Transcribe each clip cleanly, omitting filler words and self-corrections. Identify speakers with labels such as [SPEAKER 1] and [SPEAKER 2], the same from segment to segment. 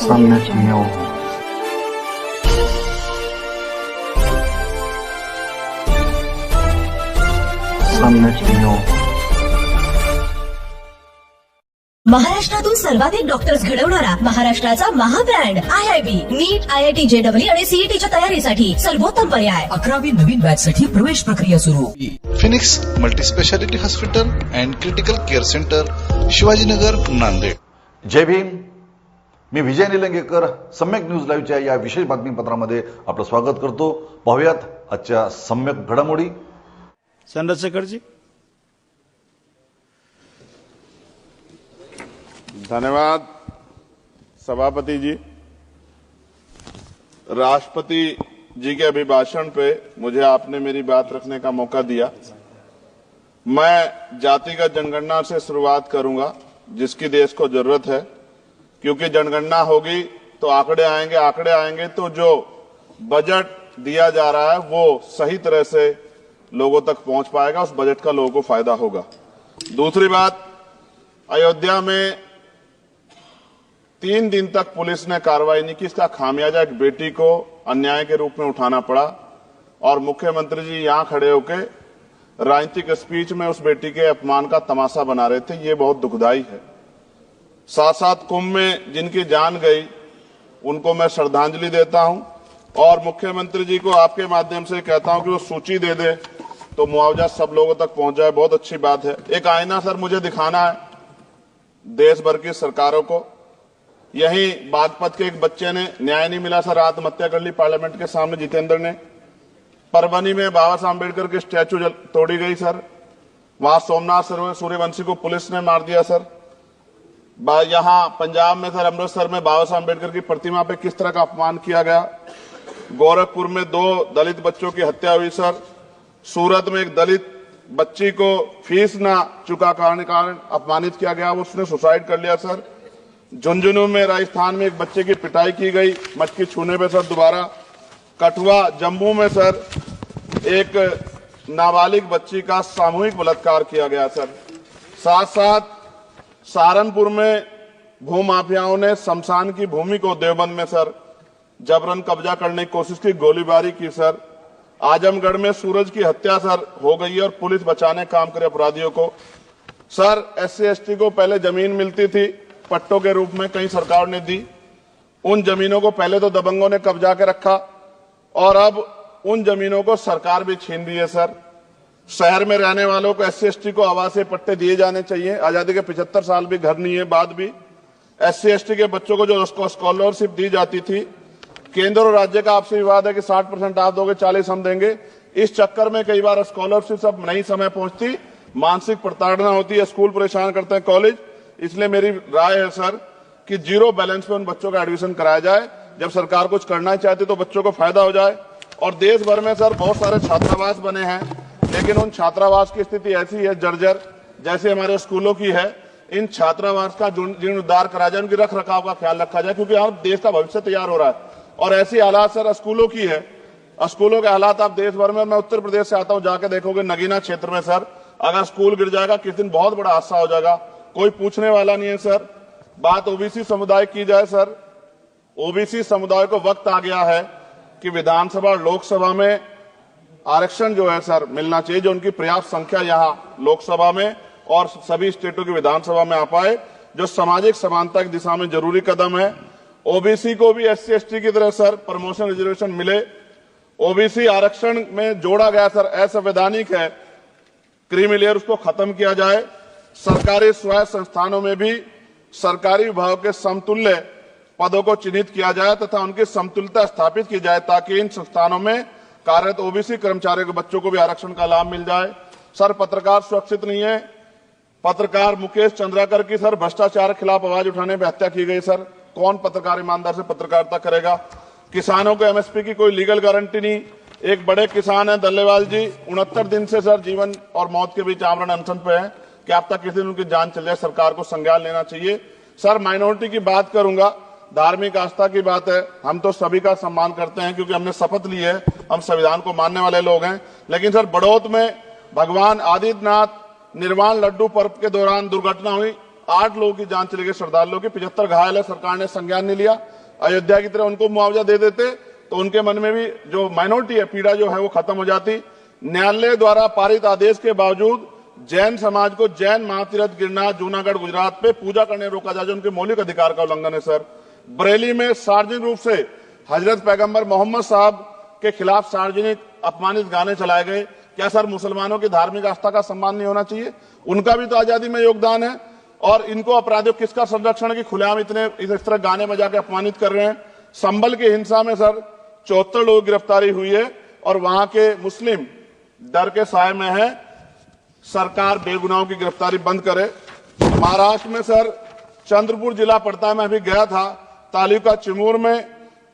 [SPEAKER 1] सम्यक ज्ञो सम्यक ज्ञो
[SPEAKER 2] महाराष्ट्रातून सर्वाधिक डॉक्टर्स घडवणारा महाराष्ट्राचा महाब्रँड IIB नीट IIT JEE आणि CETच्या तयारीसाठी सर्वोत्तम पर्याय.
[SPEAKER 3] 11वी नवीन बॅच साठी प्रवेश प्रक्रिया सुरू.
[SPEAKER 4] Phoenix multispeciality hospital and critical care centre, Shivajinagar, Nanded.
[SPEAKER 5] जय भीम. मी विजय निलंगेकर. सम्यक न्यूज लाईव्हच्या या विशेष बातमीपत्रामध्ये आपलं स्वागत करतो. पाहुयात आजच्या सम्यक घडामोडी.
[SPEAKER 6] चंद्रशेखर जी.
[SPEAKER 7] धन्यवाद सभापति जी. राष्ट्रपति जी के अभिभाषण पे मुझे आपने मेरी बात रखने का मौका दिया. मैं जातिगत जनगणना से शुरुआत करूंगा जिसकी देश को जरूरत है, क्योंकि जनगणना होगी तो आंकड़े आएंगे तो जो बजट दिया जा रहा है वो सही तरह से लोगों तक पहुंच पाएगा, उस बजट का लोगों को फायदा होगा. दूसरी बात, अयोध्या में 3 दिन तक पुलिस ने कार्रवाई नहीं की. इसका खामियाजा एक बेटी को अन्याय के रूप में उठाना पड़ा और मुख्यमंत्री जी यहां खड़े होकर राजनीतिक स्पीच में उस बेटी के अपमान का तमाशा बना रहे थे. ये बहुत दुखदाई है. साथ साथ कुंभ में जिनकी जान गई उनको मैं श्रद्धांजलि देता हूं और मुख्यमंत्री जी को आपके माध्यम से कहता हूं कि वो सूची दे दे तो मुआवजा सब लोगों तक पहुंच जाए. बहुत अच्छी बात है. एक आईना सर मुझे दिखाना है देश भर की सरकारों को. यही बागपत के एक बच्चे ने न्याय नहीं मिला सर, आत्महत्या कर ली पार्लियामेंट के सामने, जितेंद्र ने. परभनी में बाबा साहब अम्बेडकर की स्टैचू तोड़ी गई सर. वहां सोमनाथ सूर्यवंशी को पुलिस ने मार दिया सर. यहां पंजाब में सर, अमृतसर में बाबा साहब अम्बेडकर की प्रतिमा पे किस तरह का अपमान किया गया. गोरखपुर में 2 दलित बच्चों की हत्या हुई सर. सूरत में एक दलित बच्ची को फीस ना चुका कारण अपमानित किया गया, उसने सुसाइड कर लिया सर. झुंझुनू में राजस्थान में एक बच्चे की पिटाई की गई मटकी छूने पे सर दोबारा. कठुआ जम्मू में सर एक नाबालिग बच्ची का सामूहिक बलात्कार किया गया सर. साथ साथ सहारनपुर में भूमाफियाओं ने शमशान की भूमि को देवबंद में सर जबरन कब्जा करने की कोशिश की, गोलीबारी की सर. आजमगढ़ में सूरज की हत्या सर हो गई और पुलिस बचाने काम करे अपराधियों को. सर SC ST को पहले जमीन मिलती थी पट्टों के रूप में, कई सरकार ने दी. उन जमीनों को पहले तो दबंगों ने कब्जा के रखा और अब उन जमीनों को सरकार भी छीन रही है सर. शहर में रहने वालों को SC ST को आवासीय पट्टे दिए जाने चाहिए. आजादी के 75 साल भी घर नहीं है बाद भी. SC ST के बच्चों को जो स्कॉलरशिप दी जाती थी, केंद्र और राज्य का आपसी विवाद है कि 60% आप दोगे, 40 हम देंगे. इस चक्कर में कई बार स्कॉलरशिप सब नहीं समय पहुंचती, मानसिक प्रताड़ना होती है, स्कूल परेशान करते हैं, कॉलेज. इसलिए मेरी राय है सर कि 0 बैलेंस पे उन बच्चों का एडमिशन कराया जाए. जब सरकार कुछ करना चाहती तो बच्चों को फायदा हो जाए. और देश भर में सर बहुत सारे छात्रावास बने हैं, लेकिन उन छात्रावास की स्थिति ऐसी है जर्जर जैसे हमारे स्कूलों की है. इन छात्रावास का जीर्णोद्धार करा जाए, उनकी रख रखाव का ख्याल रखा जाए, क्योंकि यहाँ देश का भविष्य तैयार हो रहा है. और ऐसी हालात सर स्कूलों की है. स्कूलों के हालात आप देश भर में, मैं उत्तर प्रदेश से आता हूं, जाके देखोगे नगीना क्षेत्र में सर अगर स्कूल गिर जाएगा किस दिन बहुत बड़ा हादसा हो जाएगा, कोई पूछने वाला नहीं है सर. बात OBC समुदाय की जाए सर, OBC समुदाय को वक्त आ गया है कि विधानसभा और लोकसभा में आरक्षण जो है सर मिलना चाहिए, जो उनकी पर्याप्त संख्या यहां लोकसभा में और सभी स्टेटों की विधानसभा में आ पाए, जो सामाजिक समानता की दिशा में जरूरी कदम है. OBC को भी SC ST की तरह सर प्रमोशन रिजर्वेशन मिले. OBC आरक्षण में जोड़ा गया सर असंवैधानिक है, क्रीमी लेयर उसको खत्म किया जाए. सरकारी स्वायत्त संस्थानों में भी सरकारी विभागों के समतुल्य पदों को चिन्हित किया जाए तथा उनकी समतुल्यता स्थापित की जाए, ताकि इन संस्थानों में कार्यरत OBC कर्मचारियों के बच्चों को भी आरक्षण का लाभ मिल जाए. सर पत्रकार सुरक्षित नहीं है. पत्रकार मुकेश चंद्राकर की सर भ्रष्टाचार के खिलाफ आवाज उठाने पर हत्या की गई सर. कौन पत्रकार ईमानदार से पत्रकारिता करेगा. किसानों को MSP की कोई लीगल गारंटी नहीं. एक बड़े किसान है दल्लेवाल जी, 69 दिन से सर जीवन और मौत के बीच आमरण अनशन पे है. क्या अब तक किसी दिन उनकी जान चल जाए, सरकार को संज्ञान लेना चाहिए. सर माइनॉरिटी की बात करूंगा, धार्मिक आस्था की बात है. हम तो सभी का सम्मान करते हैं क्योंकि हमने शपथ ली है, हम संविधान को मानने वाले लोग हैं. लेकिन सर बड़ौत में भगवान आदित्यनाथ निर्वाण लड्डू पर्व के दौरान दुर्घटना हुई, 8 लोगों की जान चली गई, श्रद्धालुओं की 75 घायल है, सरकार ने संज्ञान नहीं लिया। अयोध्या की तरह उनको मुआवजा दे देते तो उनके मन में भी जो माइनॉरिटी है पीड़ा जो है वो खत्म हो जाती। न्यायालय द्वारा पारित आदेश के बावजूद जैन समाज को जैन महातीर्थ गिरनार जूनागढ़ गुजरात पे पूजा करने रोका जाए, जो उनके मौलिक अधिकार का उल्लंघन है। सर, बरेली में सार्वजनिक रूप से हजरत पैगंबर मोहम्मद साहब के खिलाफ सार्वजनिक अपमानित गाने चलाए गए। क्या सर मुसलमानों की धार्मिक आस्था का सम्मान नहीं होना चाहिए? उनका भी तो आजादी में योगदान है। और इनको अपराधियों किसका संरक्षण की खुलेआम इतने इस तरह गाने बजा के अपमानित कर रहे हैं। संभल की हिंसा में सर 74 लोगों की गिरफ्तारी हुई है और वहां के मुस्लिम डर के साए में है। सरकार बेगुनाहों की गिरफ्तारी बंद करे। महाराष्ट्र में सर चंद्रपुर जिला पड़ता है, मैं अभी गया था, तालुका चिमूर में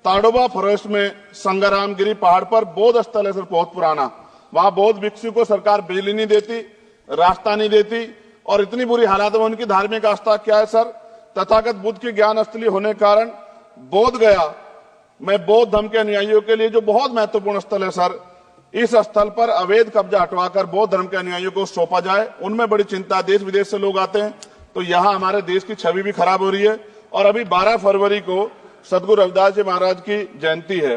[SPEAKER 7] ताडोबा फॉरेस्ट में संग्रामगिरी पहाड़ पर बौद्ध स्थल है सर, बहुत पुराना। वहां बौद्ध भिक्षु को सरकार बिजली नहीं देती, रास्ता नहीं देती और इतनी बुरी हालत में उनकी धार्मिक आस्था क्या है सर? तथागत बुद्ध की ज्ञान स्थली होने के कारण बोध गया में बौद्ध धर्म के अनुयायियों के लिए जो बहुत महत्वपूर्ण स्थल है सर, इस स्थल पर अवैध कब्जा हटवाकर बौद्ध धर्म के अनुयायियों को सौंपा जाए। उनमें बड़ी चिंता, देश विदेश से लोग आते हैं तो यहाँ हमारे देश की छवि भी खराब हो रही है। और अभी 12 फरवरी को सदगुरु रविदास जी महाराज की जयंती है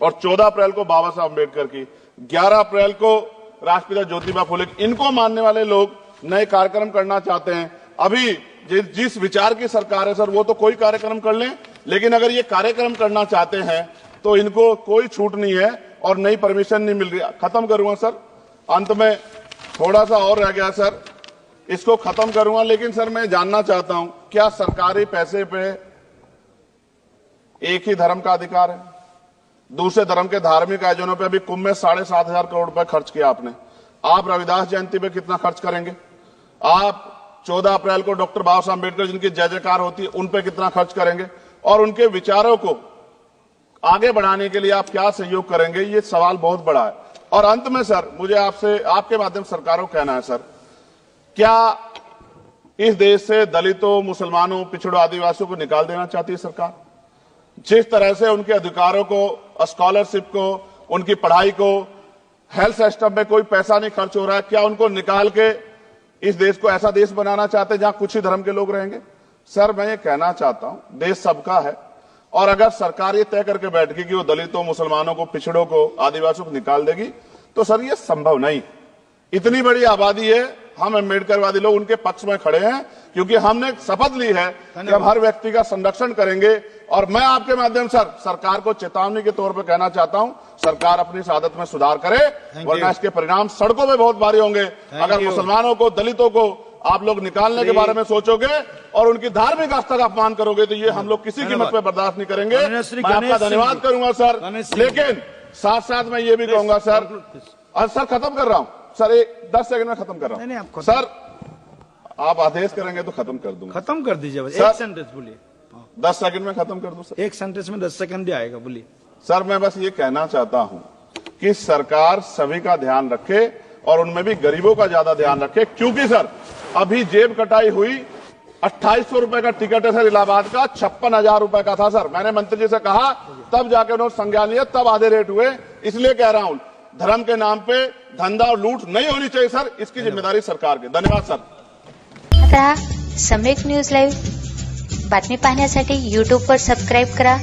[SPEAKER 7] और 14 अप्रैल को बाबा साहब अम्बेडकर की, 11 अप्रैल को राष्ट्रपिता ज्योतिबा फुले। इनको मानने वाले लोग नए कार्यक्रम करना चाहते हैं। अभी जिस विचार की सरकार है सर वो तो कोई कार्यक्रम कर लें, लेकिन अगर ये कार्यक्रम करना चाहते हैं तो इनको कोई छूट नहीं है और नई परमिशन नहीं मिल रही। खत्म करूंगा सर, अंत में थोड़ा सा और रह गया सर, इसको खत्म करूंगा। लेकिन सर मैं जानना चाहता हूं क्या सरकारी पैसे पे एक ही धर्म का अधिकार है? दूसरे धर्म के धार्मिक आयोजनों पे अभी कुंभ में 7,500 करोड़ रुपए खर्च किया आपने। आप रविदास जयंती पे कितना खर्च करेंगे? आप 14 अप्रैल को डॉक्टर बाबा साहब अम्बेडकर जिनकी जय जयकार होती है उन पे कितना खर्च करेंगे? और उनके विचारों को आगे बढ़ाने के लिए आप क्या सहयोग करेंगे? ये सवाल बहुत बड़ा है। और अंत में सर मुझे आपसे आपके माध्यम से सरकारों को कहना है सर, क्या इस देश से दलितों, मुसलमानों, पिछड़ों, आदिवासियों को निकाल देना चाहती है सरकार? जिस तरह से उनके अधिकारों को, स्कॉलरशिप को, उनकी पढ़ाई को, हेल्थ सिस्टम में कोई पैसा नहीं खर्च हो रहा है, क्या उनको निकाल के इस देश को ऐसा देश बनाना चाहते हैं जहां कुछ ही धर्म के लोग रहेंगे? सर मैं ये कहना चाहता हूं देश सबका है और अगर सरकार ये तय करके बैठ गई कि वो दलितों, मुसलमानों को, पिछड़ों को, आदिवासियों को निकाल देगी तो सर ये संभव नहीं। इतनी बड़ी आबादी है, हम अम्बेडकरवादी लोग उनके पक्ष में खड़े हैं क्योंकि हमने शपथ ली है कि हम हर व्यक्ति का संरक्षण करेंगे। और मैं आपके माध्यम से सरकार को चेतावनी के तौर पर कहना चाहता हूं, सरकार अपनी इस आदत में सुधार करे वरना इसके परिणाम सड़कों में बहुत भारी होंगे। अगर मुसलमानों को, दलितों को आप लोग निकालने के बारे में सोचोगे और उनकी धार्मिक आस्था का अपमान करोगे तो ये हम लोग किसी कीमत पर बर्दाश्त नहीं करेंगे। मैं आपका धन्यवाद करूंगा सर, लेकिन साथ साथ मैं ये भी कहूंगा सर, सर खत्म कर रहा हूं सर, 10 सेकंड में खत्म कर रहा हूं सर, आप आदेश करेंगे तो खत्म कर दूंगा।
[SPEAKER 6] खत्म कर दीजिए बस, एक सेंटेंस बोलिए।
[SPEAKER 7] 10 सेकंड में खत्म कर दूं सर,
[SPEAKER 6] एक सेंटेंस में 10 सेकंड भी आएगा, बोलिए
[SPEAKER 7] सर। मैं बस ये कहना चाहता हूं कि सरकार सभी का ध्यान रखे और उनमें भी गरीबों का ज्यादा ध्यान रखे, क्योंकि सर अभी जेब कटाई हुई 2800 रुपए का टिकट है सर इलाहाबाद का, 56,000 रुपए का था सर। मैंने मंत्री जी से कहा तब जाके उन्होंने संज्ञान लिया, तब आधे रेट हुए। इसलिए कह रहा हूं धर्म के नाम पे धंधा और लूट नहीं होनी चाहिए सर, इसकी जिम्मेदारी सरकार की। धन्यवाद सर।
[SPEAKER 8] आता सम्यक न्यूज लाईव्ह बातमी पाहण्यासाठी यूट्यूबवर सबस्क्राईब करा,